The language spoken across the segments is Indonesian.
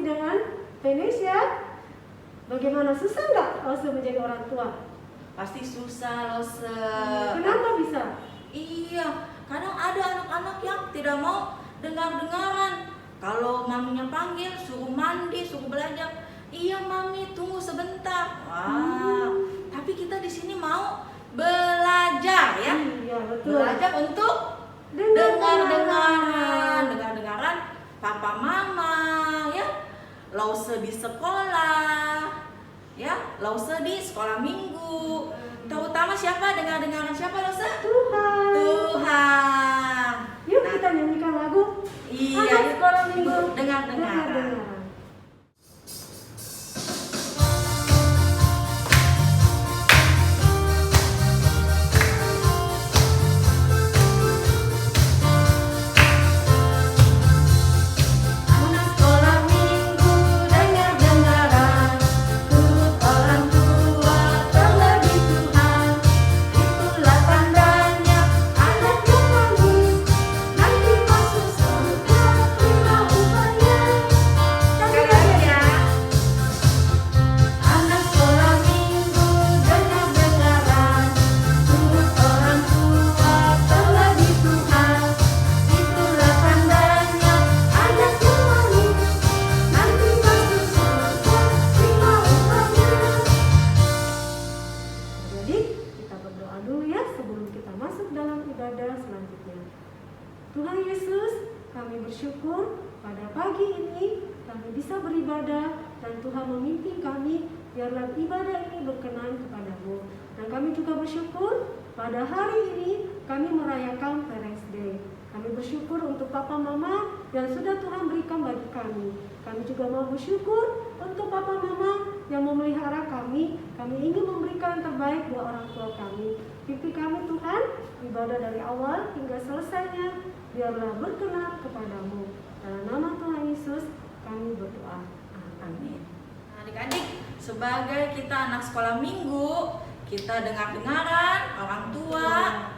dengan Venesia. Bagaimana, susah nggak Lose menjadi orang tua? Pasti susah, Lose. Kenapa bisa? Iya, kadang ada anak-anak yang tidak mau dengar-dengaran. Kalau maminya panggil, suruh mandi, suruh belajar. Iya mami, tunggu sebentar. Wah, tapi kita di sini mau belajar ya. Iya, betul. Belajar untuk dengar-dengaran papa mama ya. Lause di sekolah ya, Lause di sekolah minggu. Terutama siapa dengar-dengaran siapa, Lause? Tuhan. Yuk kita nyanyikan lagu. Iya, Anak sekolah minggu dengar-dengaran. Tuhan Yesus, kami bersyukur pada pagi ini kami bisa beribadah dan Tuhan memimpin kami, biarlah ibadah ini berkenan kepadamu. Dan kami juga bersyukur pada hari ini kami merayakan Parents Day. Kami bersyukur untuk papa mama yang sudah Tuhan berikan bagi kami. Kami juga mau bersyukur untuk papa mama yang memelihara kami. Kami ingin memberikan yang terbaik buat orang tua kami. Pimpin kami Tuhan, ibadah dari awal hingga selesainya, biarlah berkenan kepadamu. Dalam nama Tuhan Yesus kami berdoa. Amin. Adik-adik, sebagai kita anak sekolah minggu, kita dengar-dengaran orang tua,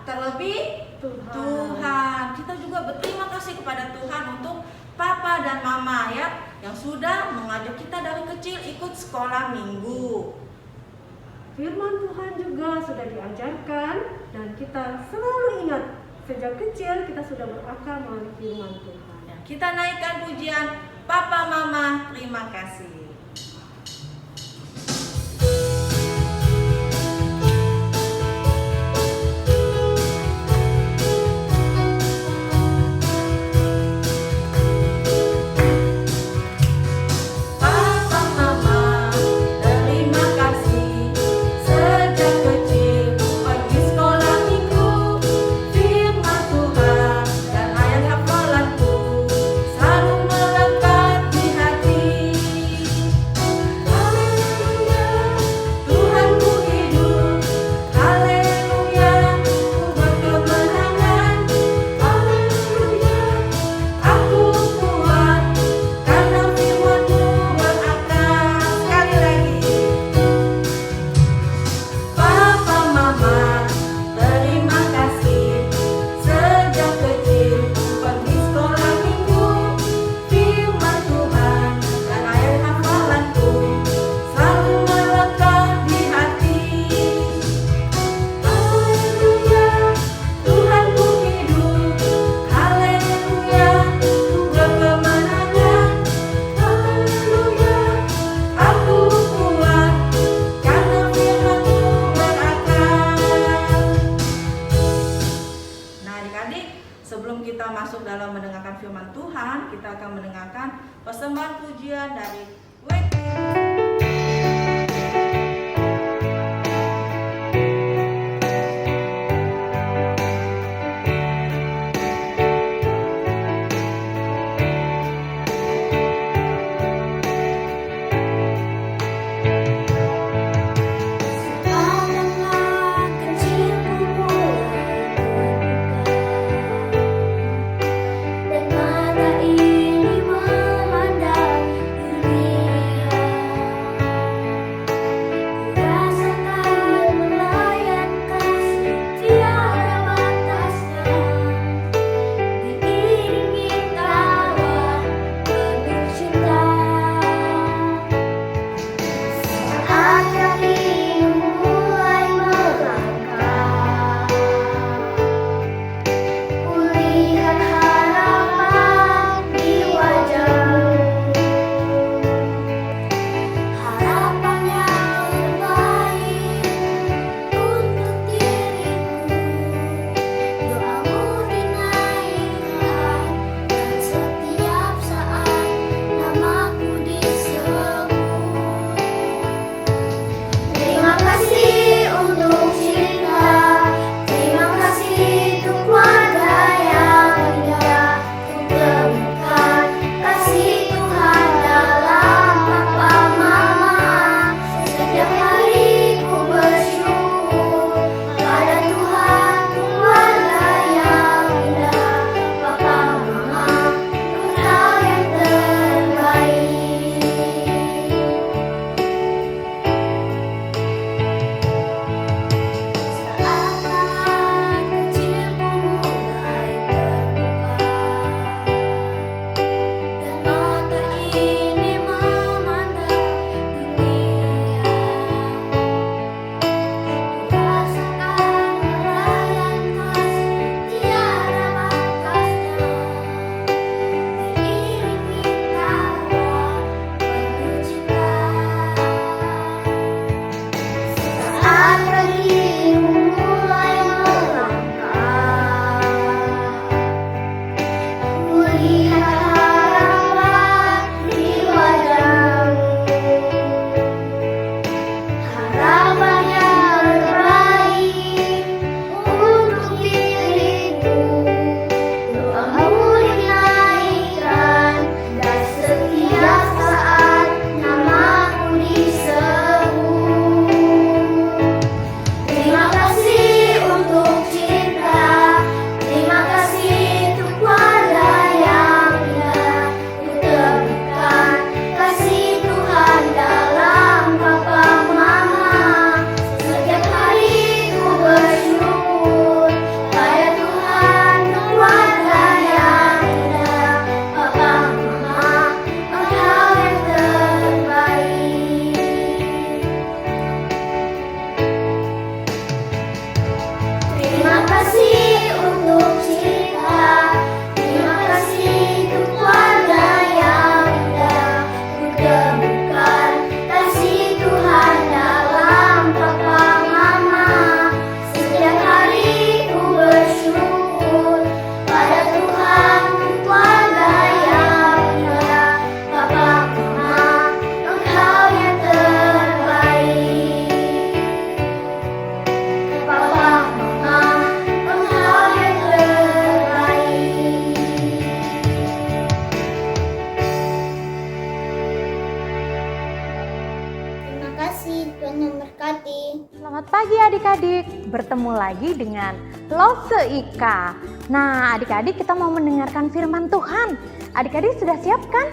terlebih Tuhan. Kita juga berterima kasih kepada Tuhan untuk papa dan mama ya, yang sudah mengajak kita dari kecil ikut sekolah minggu. Firman Tuhan juga sudah diajarkan dan kita selalu ingat sejak kecil kita sudah berakar melalui firman Tuhan. Ya, kita naikkan pujian Papa Mama, terima kasih. Kita akan mendengarkan persembahan pujian dari Dan mata ini memandang dunia. kasih, Tuhan memberkati. Selamat pagi adik-adik, bertemu lagi dengan Lose Ika. Nah adik-adik, kita mau mendengarkan firman Tuhan. Adik-adik sudah siap kan?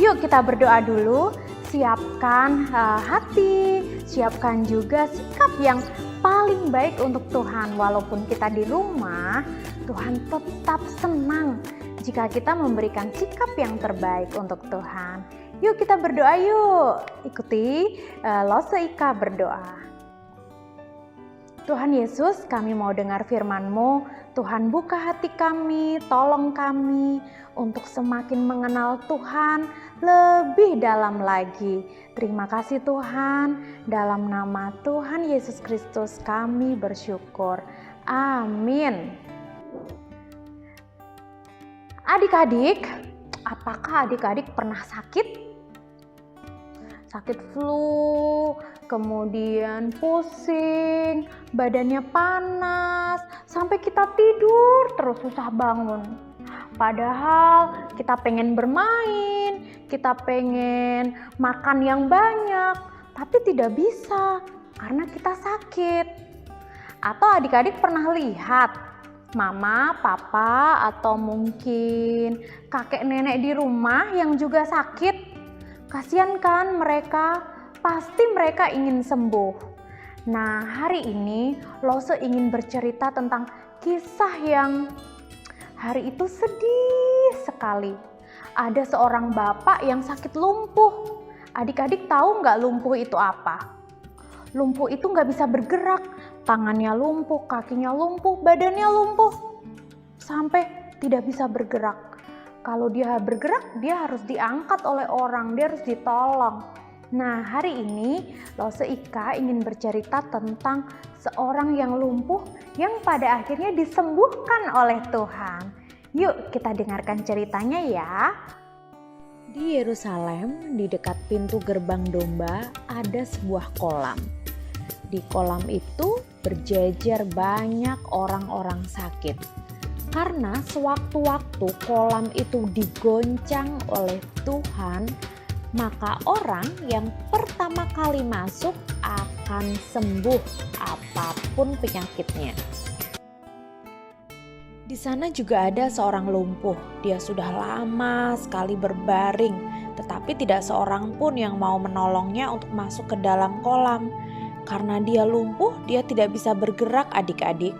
Yuk kita berdoa dulu. Siapkan hati, siapkan juga sikap yang paling baik untuk Tuhan. Walaupun kita di rumah, Tuhan tetap senang jika kita memberikan sikap yang terbaik untuk Tuhan. Yuk kita berdoa yuk. Ikuti Lose Ika berdoa. Tuhan Yesus, kami mau dengar firman-Mu. Tuhan buka hati kami, tolong kami untuk semakin mengenal Tuhan lebih dalam lagi. Terima kasih Tuhan, dalam nama Tuhan Yesus Kristus kami bersyukur. Amin. Adik-adik, apakah adik-adik pernah sakit? Sakit flu, kemudian pusing, badannya panas, sampai kita tidur terus susah bangun. Padahal kita pengen bermain, kita pengen makan yang banyak, tapi tidak bisa karena kita sakit. Atau adik-adik pernah lihat mama, papa, atau mungkin kakek nenek di rumah yang juga sakit? Kasihan kan mereka, pasti mereka ingin sembuh. Nah hari ini Lose ingin bercerita tentang kisah yang hari itu sedih sekali. Ada seorang bapak yang sakit lumpuh. Adik-adik tahu nggak lumpuh itu apa? Lumpuh itu nggak bisa bergerak, tangannya lumpuh, kakinya lumpuh, badannya lumpuh, sampai tidak bisa bergerak. Kalau dia bergerak, dia harus diangkat oleh orang, dia harus ditolong. Nah, hari ini Lose Ika ingin bercerita tentang seorang yang lumpuh yang pada akhirnya disembuhkan oleh Tuhan. Yuk kita dengarkan ceritanya ya. Di Yerusalem, di dekat pintu gerbang domba, ada sebuah kolam. Di kolam itu berjejer banyak orang-orang sakit. Karena sewaktu-waktu kolam itu digoncang oleh Tuhan, maka orang yang pertama kali masuk akan sembuh apapun penyakitnya. Di sana juga ada seorang lumpuh. Dia sudah lama sekali berbaring, tetapi tidak seorang pun yang mau menolongnya untuk masuk ke dalam kolam. Karena dia lumpuh, dia tidak bisa bergerak adik-adik.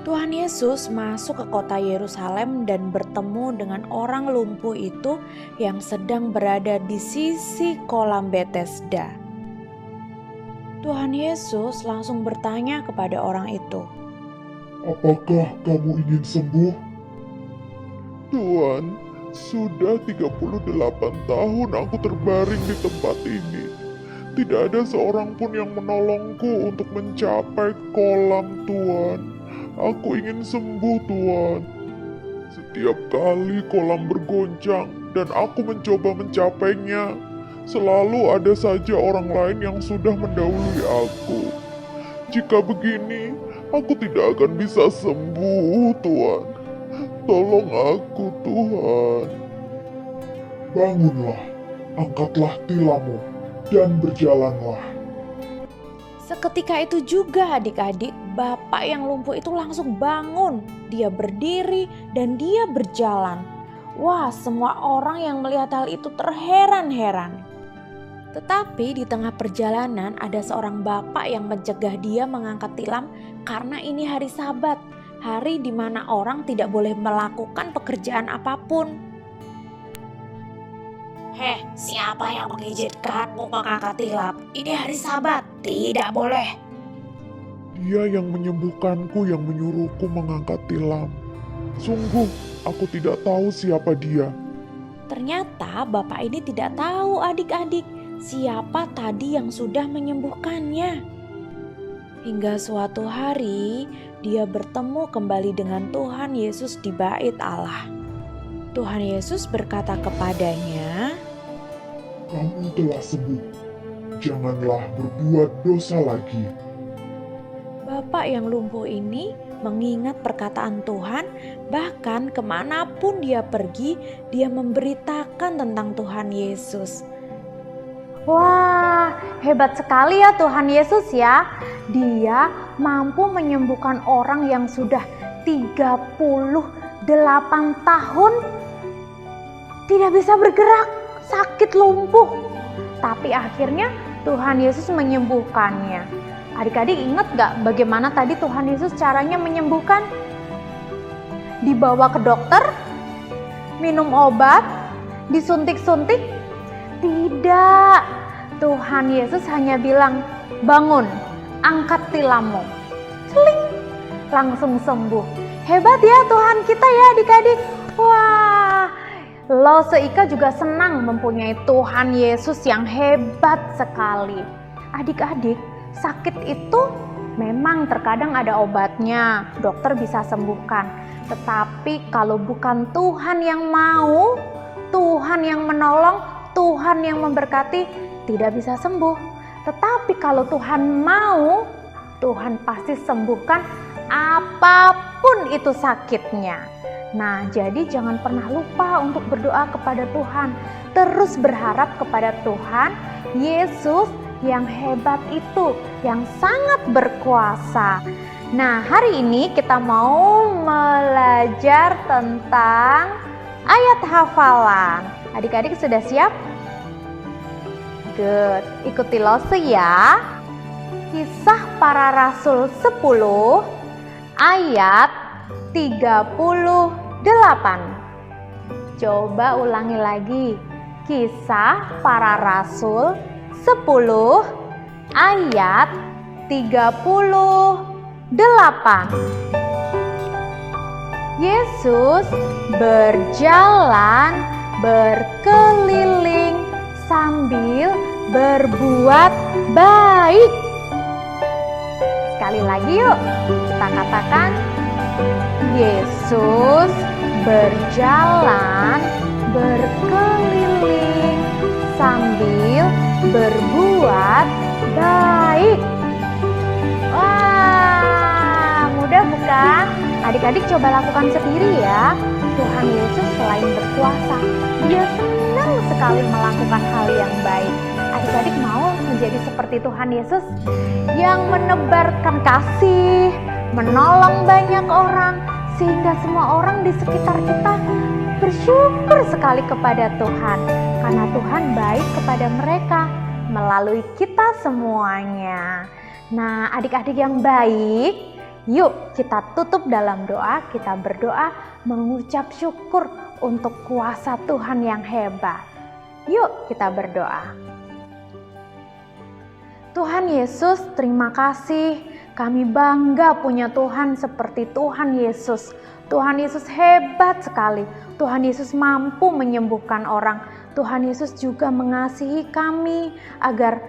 Tuhan Yesus masuk ke kota Yerusalem dan bertemu dengan orang lumpuh itu yang sedang berada di sisi kolam Bethesda. Tuhan Yesus langsung bertanya kepada orang itu, "Apakah kamu ingin sembuh?" "Tuhan, sudah 38 tahun aku terbaring di tempat ini. Tidak ada seorang pun yang menolongku untuk mencapai kolam, Tuhan. Aku ingin sembuh, Tuhan. Setiap kali kolam bergoncang dan aku mencoba mencapainya, selalu ada saja orang lain yang sudah mendahului aku. Jika begini, aku tidak akan bisa sembuh, Tuhan. Tolong aku, Tuhan." "Bangunlah, angkatlah tilammu, dan berjalanlah." Seketika itu juga adik-adik, bapak yang lumpuh itu langsung bangun. Dia berdiri dan dia berjalan. Wah, semua orang yang melihat hal itu terheran-heran. Tetapi di tengah perjalanan ada seorang bapak yang mencegah dia mengangkat tilam karena ini hari Sabat, hari di mana orang tidak boleh melakukan pekerjaan apapun. "Heh, siapa yang mengizinkanmu mengangkat tilam? Ini hari Sabat, tidak boleh." Dia yang menyembuhkanku yang menyuruhku mengangkat tilam. Sungguh, aku tidak tahu siapa dia. Ternyata bapak ini tidak tahu adik-adik siapa tadi yang sudah menyembuhkannya. Hingga suatu hari dia bertemu kembali dengan Tuhan Yesus di bait Allah. Tuhan Yesus berkata kepadanya, "Kamu telah sembuh. Janganlah berbuat dosa lagi." Bapak yang lumpuh ini mengingat perkataan Tuhan, bahkan kemanapun dia pergi, dia memberitakan tentang Tuhan Yesus. Wah, hebat sekali ya Tuhan Yesus ya. Dia mampu menyembuhkan orang yang sudah 38 tahun tidak bisa bergerak, sakit lumpuh. Tapi akhirnya Tuhan Yesus menyembuhkannya. Adik-adik ingat gak bagaimana tadi Tuhan Yesus caranya menyembuhkan? Dibawa ke dokter, minum obat, disuntik-suntik? Tidak. Tuhan Yesus hanya bilang, bangun, angkat tilammu. Celing, langsung sembuh. Hebat ya Tuhan kita ya adik-adik. Wah, Lose Ika juga senang mempunyai Tuhan Yesus yang hebat sekali. Adik-adik, sakit itu memang terkadang ada obatnya, dokter bisa sembuhkan. Tetapi kalau bukan Tuhan yang mau, Tuhan yang menolong, Tuhan yang memberkati, tidak bisa sembuh. Tetapi kalau Tuhan mau, Tuhan pasti sembuhkan apapun itu sakitnya. Nah, jadi jangan pernah lupa untuk berdoa kepada Tuhan. Terus berharap kepada Tuhan Yesus yang hebat itu, yang sangat berkuasa. Nah, hari ini kita mau belajar tentang ayat hafalan. Adik-adik sudah siap? Good. Ikuti Lose ya. Kisah Para Rasul 10 ayat 38. Coba ulangi lagi. Kisah Para Rasul 10 ayat 38. Yesus berjalan berkeliling sambil berbuat baik. Sekali lagi yuk, kita katakan Yesus berjalan berkeliling sambil berbuat baik. Wah, mudah bukan? Adik-adik coba lakukan sendiri ya. Tuhan Yesus selain berkuasa, Dia senang sekali melakukan hal yang baik. Adik-adik mau menjadi seperti Tuhan Yesus yang menebarkan kasih, menolong banyak orang, sehingga semua orang di sekitar kita bersyukur sekali kepada Tuhan, karena Tuhan baik kepada mereka melalui kita semuanya. Nah, adik-adik yang baik, yuk kita tutup dalam doa. Kita berdoa mengucap syukur untuk kuasa Tuhan yang hebat. Yuk kita berdoa. Tuhan Yesus, terima kasih. Kami bangga punya Tuhan seperti Tuhan Yesus. Tuhan Yesus hebat sekali. Tuhan Yesus mampu menyembuhkan orang. Tuhan Yesus juga mengasihi kami agar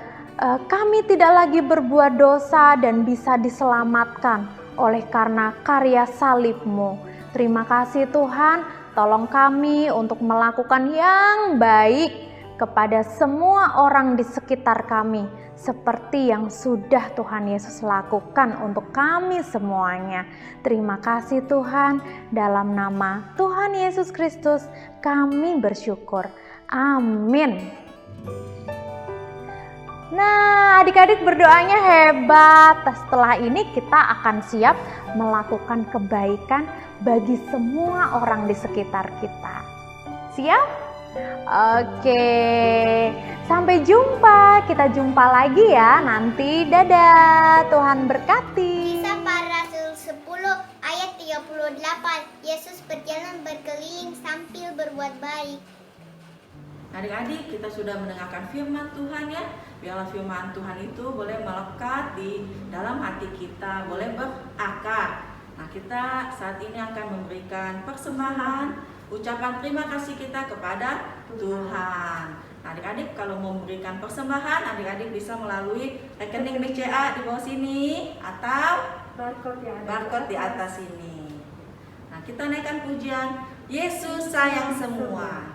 kami tidak lagi berbuat dosa dan bisa diselamatkan oleh karena karya salib-Mu. Terima kasih Tuhan, tolong kami untuk melakukan yang baik kepada semua orang di sekitar kami, seperti yang sudah Tuhan Yesus lakukan untuk kami semuanya. Terima kasih Tuhan, dalam nama Tuhan Yesus Kristus kami bersyukur. Amin. Nah, adik-adik berdoanya hebat. Setelah ini kita akan siap melakukan kebaikan bagi semua orang di sekitar kita. Siap? Oke, sampai jumpa. Kita jumpa lagi ya nanti. Dadah, Tuhan berkati. Kisah Para Rasul 10 ayat 38. Yesus berjalan berkeliling sambil berbuat baik. Adik-adik, kita sudah mendengarkan firman Tuhan ya. Biarlah firman Tuhan itu boleh melekat di dalam hati kita, boleh berakar. Nah, kita saat ini akan memberikan persembahan, ucapan terima kasih kita kepada Tuhan. Nah, adik-adik kalau mau memberikan persembahan, adik-adik bisa melalui rekening BCA di bawah sini atau barcode di atas sini. Nah, kita naikkan pujian Yesus sayang semua. Semua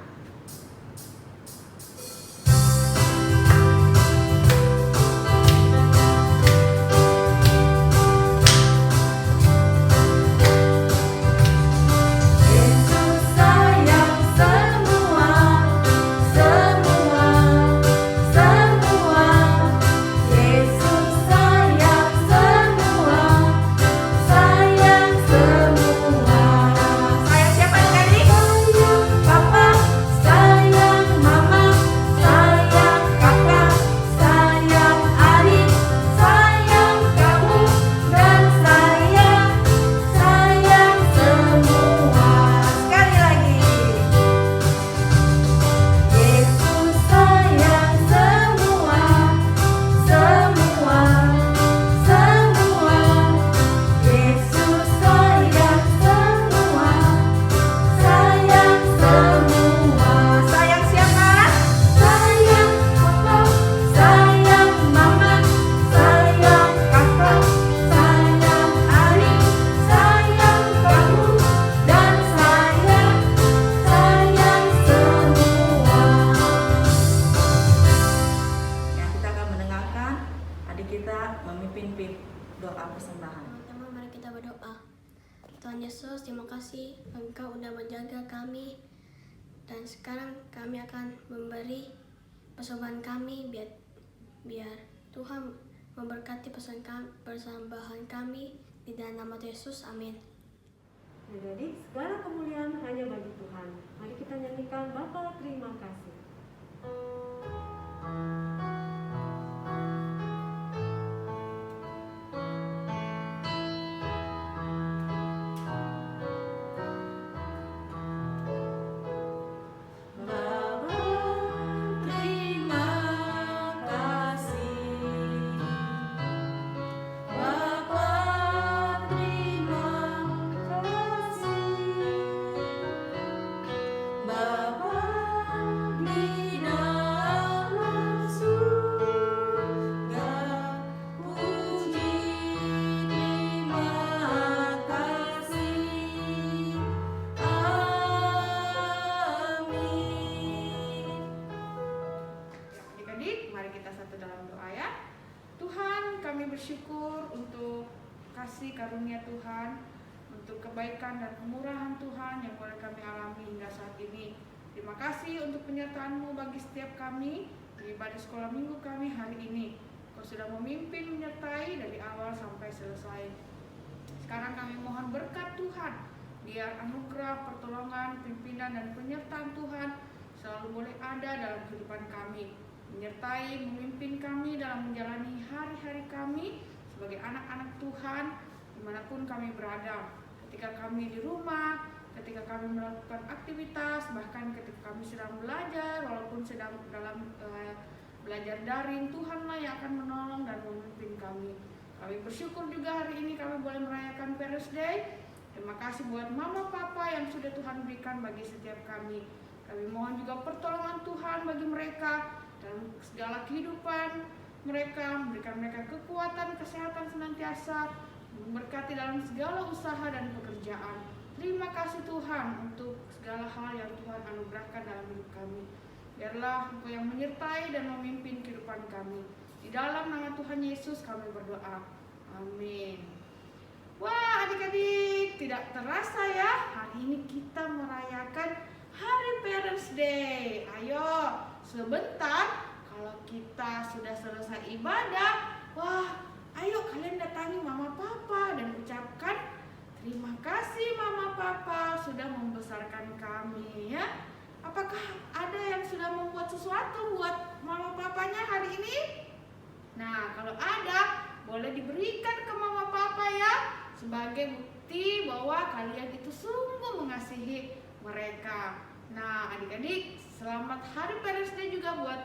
Tuhan Yesus, terima kasih Engkau udah menjaga kami. Dan sekarang kami akan memberi persembahan kami biar Tuhan memberkati persembahan kami di dalam nama Yesus. Amin. Adik-adik, segala kemuliaan hanya bagi Tuhan. Mari kita nyanyikan Bapa terima kasih. Adik-adik, mari kita satu dalam doa ya. Tuhan, kami bersyukur untuk kasih karunia Tuhan, untuk kebaikan dan kemurahan Tuhan yang boleh kami alami hingga saat ini. Terima kasih untuk penyertaan-Mu bagi setiap kami di ibadah sekolah minggu kami hari ini. Kau sudah memimpin menyertai dari awal sampai selesai. Sekarang kami mohon berkat Tuhan, biar anugerah, pertolongan, pimpinan, dan penyertaan Tuhan selalu boleh ada dalam kehidupan kami, menyertai, memimpin kami dalam menjalani hari-hari kami sebagai anak-anak Tuhan dimanapun kami berada. Ketika kami di rumah, ketika kami melakukan aktivitas, bahkan ketika kami sedang belajar, walaupun sedang dalam belajar daring, Tuhanlah yang akan menolong dan memimpin kami. Kami bersyukur juga hari ini kami boleh merayakan Parents Day. Terima kasih buat mama papa yang sudah Tuhan berikan bagi setiap kami. Kami mohon juga pertolongan Tuhan bagi mereka dalam segala kehidupan mereka, memberikan mereka kekuatan, kesehatan senantiasa, memberkati dalam segala usaha dan pekerjaan. Terima kasih Tuhan untuk segala hal yang Tuhan anugerahkan dalam hidup kami. Biarlah Engkau yang menyertai dan memimpin kehidupan kami. Di dalam nama Tuhan Yesus kami berdoa. Amin. Wah, adik-adik, tidak terasa ya, hari ini kita merayakan Hari Parents Day. Ayo, sebentar kalau kita sudah selesai ibadah, wah, ayo kalian datangi mama papa dan ucapkan terima kasih mama papa sudah membesarkan kami ya. Apakah ada yang sudah membuat sesuatu buat mama papanya hari ini? Nah, kalau ada, boleh diberikan ke mama papa ya, sebagai bukti bahwa kalian itu sungguh mengasihi mereka. Nah, adik-adik, selamat Hari Parents Day juga buat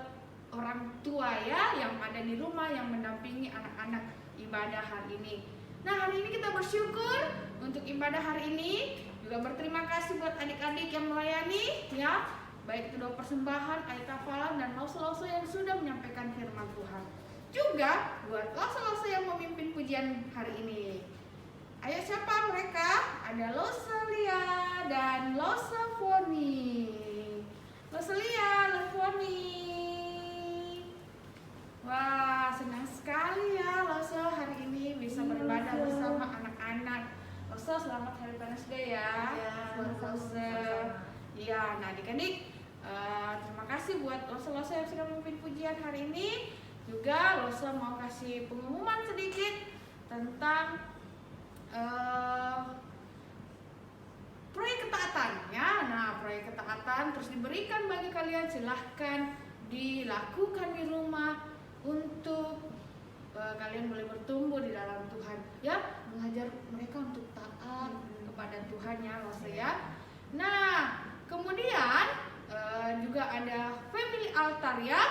orang tua ya, yang ada di rumah, yang mendampingi anak-anak ibadah hari ini. Nah, hari ini kita bersyukur untuk ibadah hari ini. Juga berterima kasih buat adik-adik yang melayani ya, baik itu doa persembahan, ayat hafalan, dan lause-lause yang sudah menyampaikan firman Tuhan. Juga buat lause-lause yang memimpin pujian hari ini. Ayo, siapa mereka? Ada Loselia dan Losefoni. Loselia, Losefoni. Wah, senang sekali ya Lose hari ini bisa beribadah bersama anak-anak. Lose, selamat Hari Parents Day ya. Buat Lose. Iya, nah adik-adik, terima kasih buat Lose-Lose yang sudah memimpin pujian hari ini. Juga Lose mau kasih pengumuman sedikit tentang proyek ketaatan ya. Nah, proyek ketaatan terus diberikan bagi kalian, silahkan dilakukan di rumah untuk kalian boleh bertumbuh di dalam Tuhan ya, mengajar mereka untuk taat kepada Tuhan ya Lose ya. Nah, kemudian juga ada family altar ya,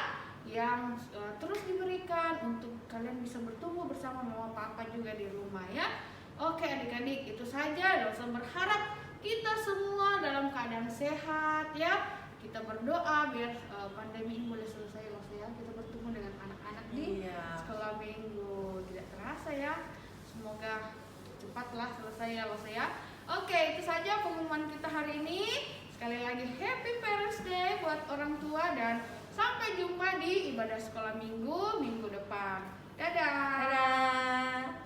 yang terus diberikan untuk kalian bisa bertumbuh bersama mama papa juga di rumah ya. Oke adik-adik, itu saja. Lose berharap kita semua dalam keadaan sehat ya. Kita berdoa biar pandemi ini boleh selesai Lose ya. Kita bertemu dengan anak-anak di sekolah minggu. Tidak terasa ya. Semoga cepatlah selesai ya Lose ya. Oke, itu saja pengumuman kita hari ini. Sekali lagi Happy Parents Day buat orang tua dan sampai jumpa di ibadah sekolah minggu depan. Dadah. Dadah.